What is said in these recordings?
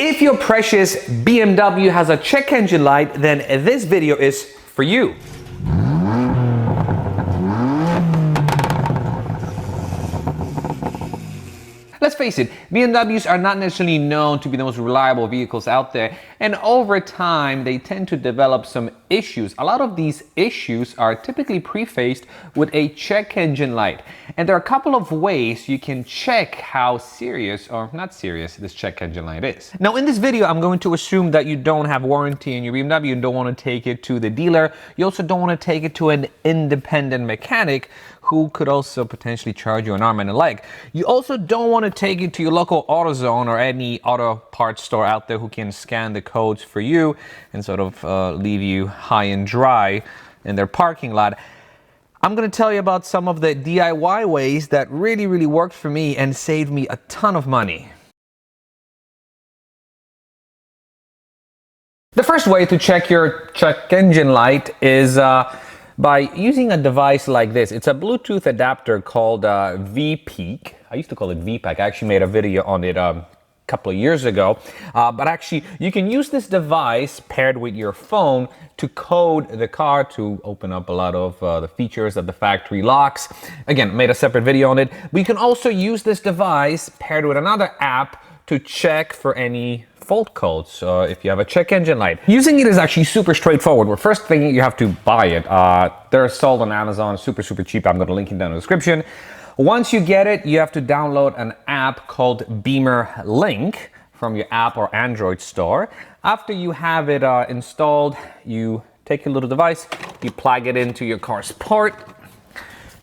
If your precious BMW has a check engine light, then this video is for you. Let's face it, BMWs are not necessarily known to be the most reliable vehicles out there, and over time they tend to develop some issues. A lot of these issues are typically prefaced with a check engine light, and there are a couple of ways you can check how serious or not serious this check engine light is. Now in this video I'm going to assume that you don't have warranty in your BMW and don't want to take it to the dealer. You also don't want to take it to an independent mechanic who could also potentially charge you an arm and a leg. You also don't want to take it to your local AutoZone or any auto parts store out there who can scan the codes for you and sort of leave you high and dry in their parking lot. I'm going to tell you about some of the DIY ways that really worked for me and saved me a ton of money. The first way to check your check engine light is by using a device like this. It's a Bluetooth adapter called VPeak. I used to call it VPAC. I actually made a video on it a couple of years ago. But actually, you can use this device paired with your phone to code the car to open up a lot of the features that the factory locks. Again, made a separate video on it. But you can also use this device paired with another app to check for any fault codes if you have a check engine light. Using it is actually super straightforward. Well, first thing, you have to buy it. They're sold on Amazon, super cheap. I'm going to link it down in the description. Once you get it, you have to download an app called BimmerLink from your app or Android store. After you have it installed, you take your little device, you plug it into your car's port,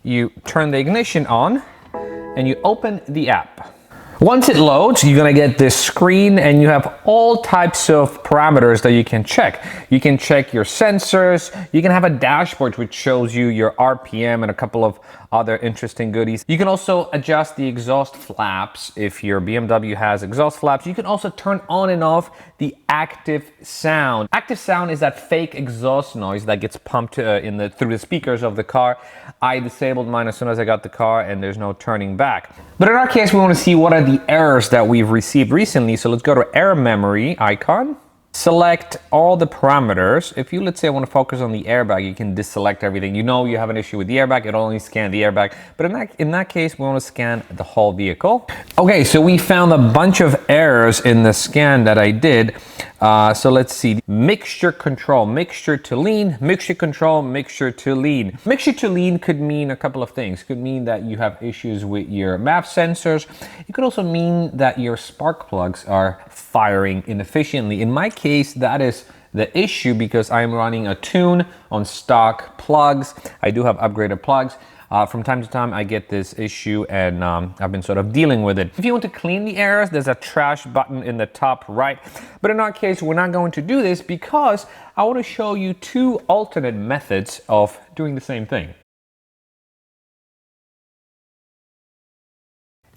you turn the ignition on, and you open the app. Once it loads, you're gonna get this screen and you have all types of parameters that you can check. You can check your sensors, you can have a dashboard which shows you your RPM and a couple of other interesting goodies. You can also adjust the exhaust flaps if your BMW has exhaust flaps. You can also turn on and off the active sound. Active sound is that fake exhaust noise that gets pumped through the speakers of the car. I disabled mine as soon as I got the car and there's no turning back. But in our case, we want to see what are the errors that we've received recently. So let's go to error memory icon. Select all the parameters. If you, let's say, I want to focus on the airbag, you can deselect everything. You know you have an issue with the airbag, it'll only scan the airbag. But in that case, we want to scan the whole vehicle. Okay, so we found a bunch of errors in the scan that I did. So let's see. Mixture control, mixture to lean, mixture control, mixture to lean. Mixture to lean could mean a couple of things. It could mean that you have issues with your MAP sensors. It could also mean that your spark plugs are firing inefficiently. In my case, that is the issue because I'm running a tune on stock plugs. I do have upgraded plugs. From time to time, I get this issue and I've been sort of dealing with it. If you want to clean the errors, there's a trash button in the top right. But in our case, we're not going to do this because I want to show you two alternate methods of doing the same thing.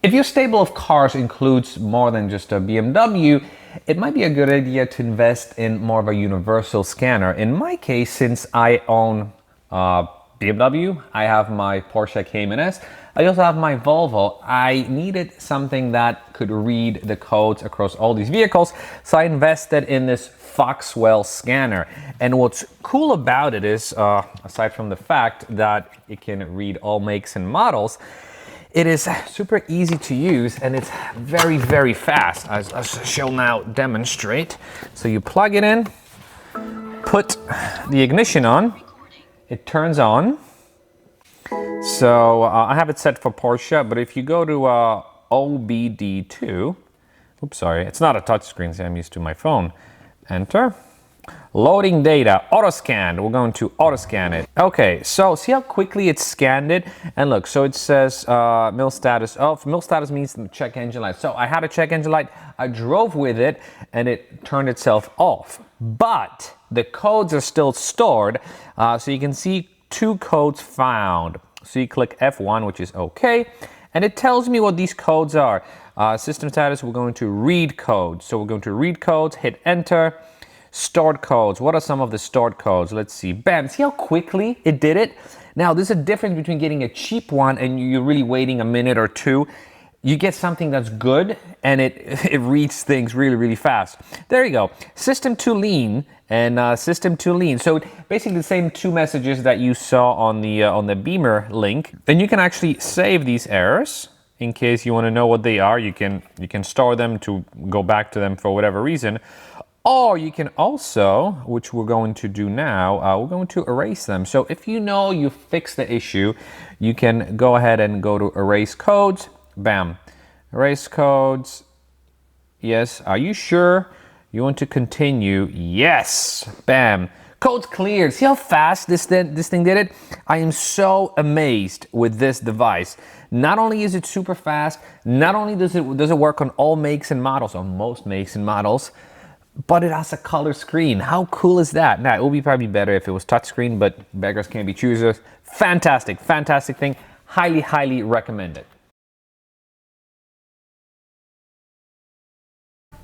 If your stable of cars includes more than just a BMW, it might be a good idea to invest in more of a universal scanner. In my case, since I own BMW, I have my Porsche Cayman S, I also have my Volvo. I needed something that could read the codes across all these vehicles, so I invested in this Foxwell scanner. And what's cool about it is, aside from the fact that it can read all makes and models, it is super easy to use and it's very fast, as I shall now demonstrate. So you plug it in, put the ignition on, it turns on. So I have it set for Porsche, but if you go to OBD2, oops, sorry, it's not a touchscreen, so I'm used to my phone. Enter. Loading data, auto scan. We're going to auto scan it. Okay, so see how quickly it scanned it? And look, so it says mil status off. Mil status means the check engine light. So I had a check engine light, I drove with it, and it turned itself off. But the codes are still stored, so you can see two codes found. So you click F1, which is okay, and it tells me what these codes are. System status, we're going to read codes. So we're going to read codes, hit enter. Stored codes. What are some of the stored codes? Let's see. Bam. See how quickly it did it? Now, there's a difference between getting a cheap one and you're really waiting a minute or two. you get something that's good and it it reads things really, really fast. There you go. System to lean and system to lean. So basically the same two messages that you saw on the BimmerLink. And you can actually save these errors in case you want to know what they are. You can store them to go back to them for whatever reason. Or you can also, which we're going to do now, we're going to erase them. So if you know you fixed the issue, you can go ahead and go to erase codes. Bam. Erase codes. Yes. Are you sure you want to continue? Yes. Bam. Code's cleared. See how fast this thing did it? I am so amazed with this device. Not only is it super fast, not only does it work on all makes and models, on most makes and models, but it has a color screen. How cool is that? Now, it would be probably better if it was touchscreen, but beggars can't be choosers. Fantastic, fantastic thing. Highly, highly recommend it.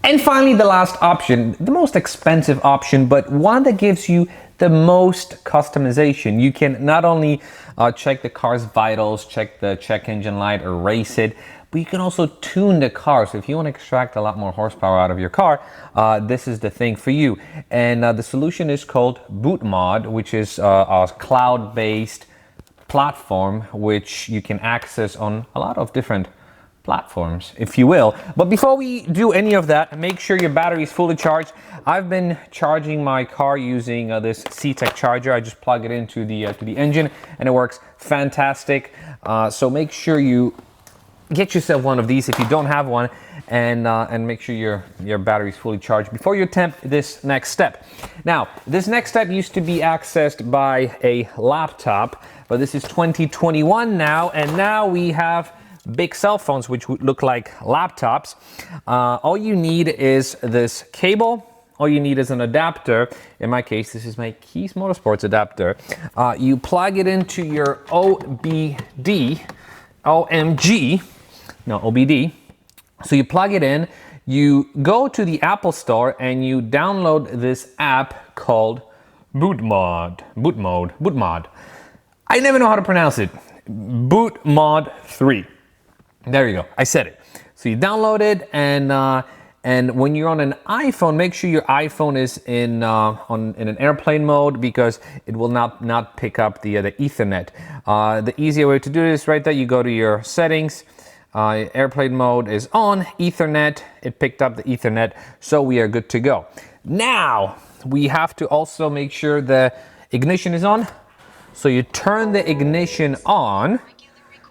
And finally, the last option, the most expensive option, but one that gives you the most customization. You can not only check the car's vitals, check the check engine light, erase it, but you can also tune the car. So if you want to extract a lot more horsepower out of your car, this is the thing for you. And the solution is called BootMod, which is a cloud-based platform which you can access on a lot of different platforms, if you will. But before we do any of that, make sure your battery is fully charged. I've been charging my car using this C-Tech charger. I just plug it into the engine and it works fantastic. So make sure you get yourself one of these if you don't have one, and make sure your battery is fully charged before you attempt this next step. Now, this next step used to be accessed by a laptop, but this is 2021 now, and now we have big cell phones which would look like laptops. All you need is this cable. All you need is an adapter. In my case, this is my Keys Motorsports adapter. You plug it into your OBD, OBD. So you plug it in, you go to the Apple Store and you download this app called BootMod. I never know how to pronounce it. BootMod 3. There you go. I said it. So you download it, and when you're on an iPhone, make sure your iPhone is in an airplane mode, because it will not pick up the Ethernet. The easier way to do this, right there, you go to your settings. Airplane mode is on, Ethernet. It picked up the Ethernet, so we are good to go. Now we have to also make sure the ignition is on. So you turn the ignition on.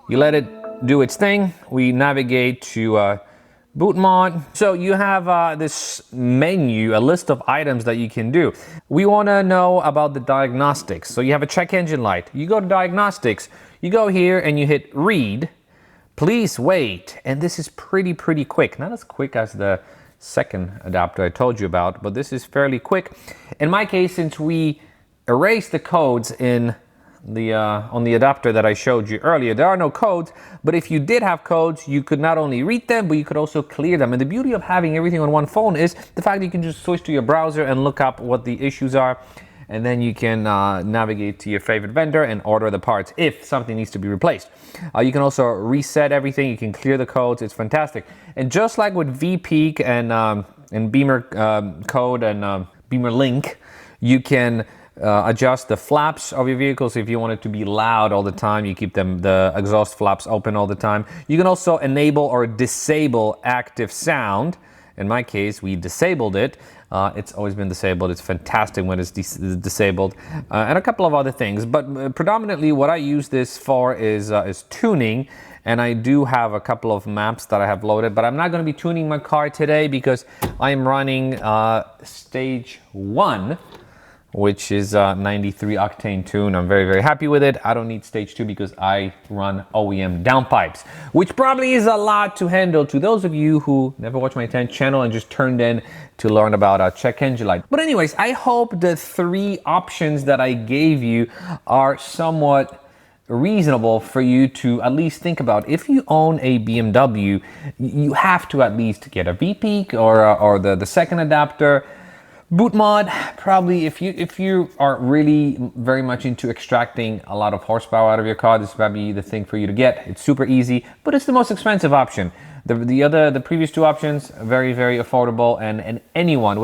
You let it do its thing. We navigate to BootMod. So you have this menu, a list of items that you can do. We want to know about the diagnostics. So you have a check engine light. You go to diagnostics. You go here and you hit read. Please wait. And this is pretty quick. Not as quick as the second adapter I told you about, but this is fairly quick. In my case, since we erased the codes in on the adapter that I showed you earlier, there are no codes, but if you did have codes, you could not only read them, but you could also clear them. And the beauty of having everything on one phone is the fact that you can just switch to your browser and look up what the issues are, and then you can navigate to your favorite vendor and order the parts if something needs to be replaced. You can also reset everything. You can clear the codes. It's fantastic. And just like with VPeak and Beamer code and BimmerLink, you can adjust the flaps of your vehicles. If you want it to be loud all the time, you keep the exhaust flaps open all the time. You can also enable or disable active sound. In my case, we disabled it. It's always been disabled. It's fantastic when it's disabled, and a couple of other things. But predominantly, what I use this for is tuning. And I do have a couple of maps that I have loaded, but I'm not going to be tuning my car today because I'm running stage 1, which is 93 octane tune. I'm very happy with it. I don't need stage 2 because I run OEM downpipes, which probably is a lot to handle to those of you who never watched my 10th channel and just turned in to learn about check engine light. But anyways, I hope the 3 options that I gave you are somewhat reasonable for you to at least think about. If you own a BMW, you have to at least get a VPeak or the second adapter. Boot mod, probably if you are really very much into extracting a lot of horsepower out of your car, this is probably the thing for you to get. It's super easy, but it's the most expensive option. The previous two options, very affordable, and anyone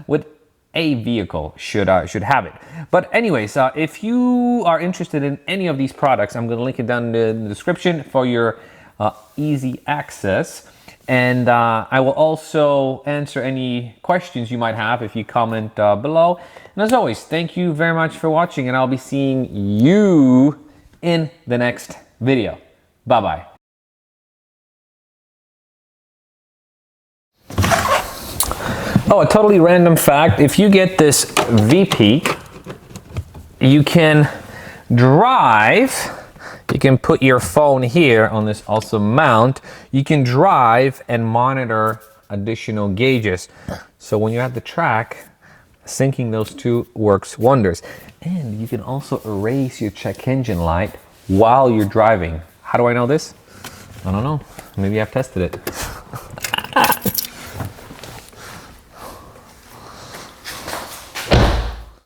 with a vehicle should have it. But anyways, if you are interested in any of these products, I'm going to link it down in the description for your easy access. And I will also answer any questions you might have if you comment below. And as always, thank you very much for watching, and I'll be seeing you in the next video. Bye-bye. Oh, a totally random fact. If you get this V-Peak, you can drive. You can put your phone here on this also mount. You can drive and monitor additional gauges. So when you're at the track, syncing those two works wonders. And you can also erase your check engine light while you're driving. How do I know this? I don't know. Maybe I've tested it.